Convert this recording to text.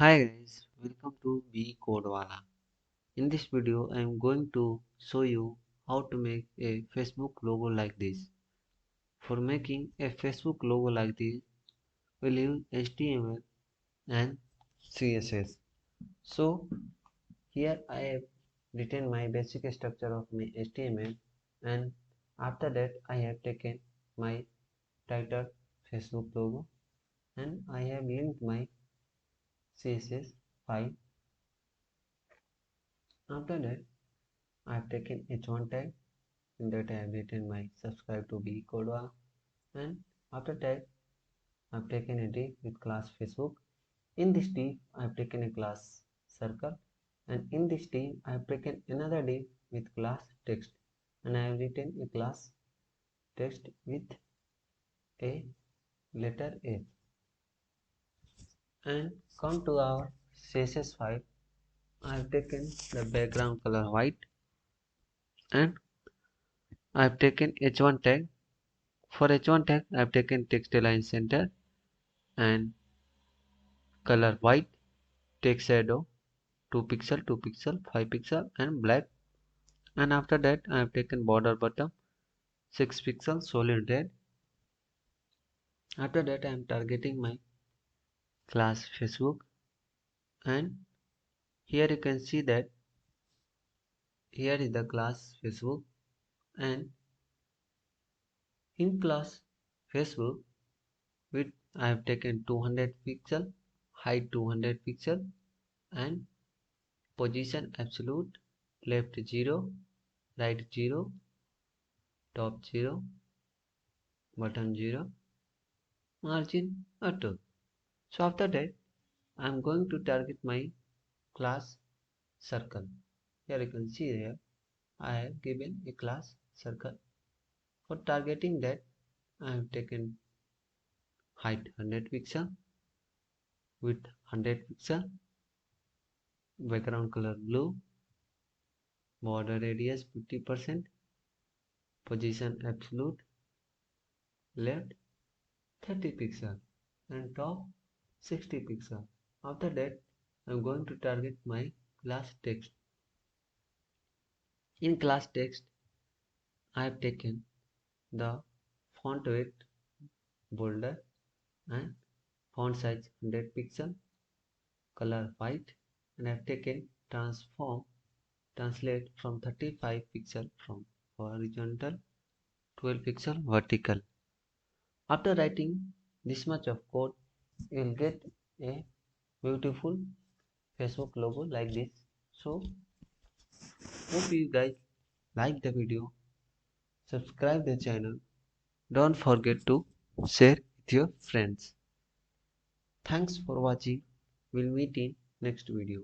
Hi guys, welcome to B Codewala. In this video, I am going to show you how to make a Facebook logo like this. For making a Facebook logo like this, we'll use HTML and CSS. So here I have written my basic structure of my HTML, and after that I have taken my title Facebook logo, and I have linked my CSS file. After that I have taken h1 tag. In that I have written my subscribe to B Kodwa, and after that I have taken a div with class Facebook. In this div I have taken a class circle, and in this div I have taken another div with class text, and I have written a class text with a letter A. And come to our CSS file. I have taken the background color white, and I have taken h1 tag. For h1 tag I have taken text align center and color white, text shadow 2 pixel, 2 pixel, 5 pixel and black. And after that I have taken border bottom 6 pixel solid red. After that I am targeting my class Facebook, and here you can see that here is the class Facebook, and in class Facebook width I have taken 200 pixel, height 200 pixel, and position absolute, left 0, right 0, top 0, bottom 0, margin auto. So after that I am going to target my class circle. Here you can see here I have given a class circle. For targeting that I have taken height 100 pixel, width 100 pixel, background color blue, border radius 50%, position absolute, left 30 pixel and top 60 pixel. After that I am going to target my class text. In class text I have taken the font weight bolder and font size 100 pixel, color white, and I have taken transform translate from 35 pixel from horizontal 12 pixel vertical. After writing this much of code, you will get a beautiful Facebook logo like this. So hope you guys like the video, subscribe the channel, don't forget to share with your friends. Thanks for watching. We'll meet in next video.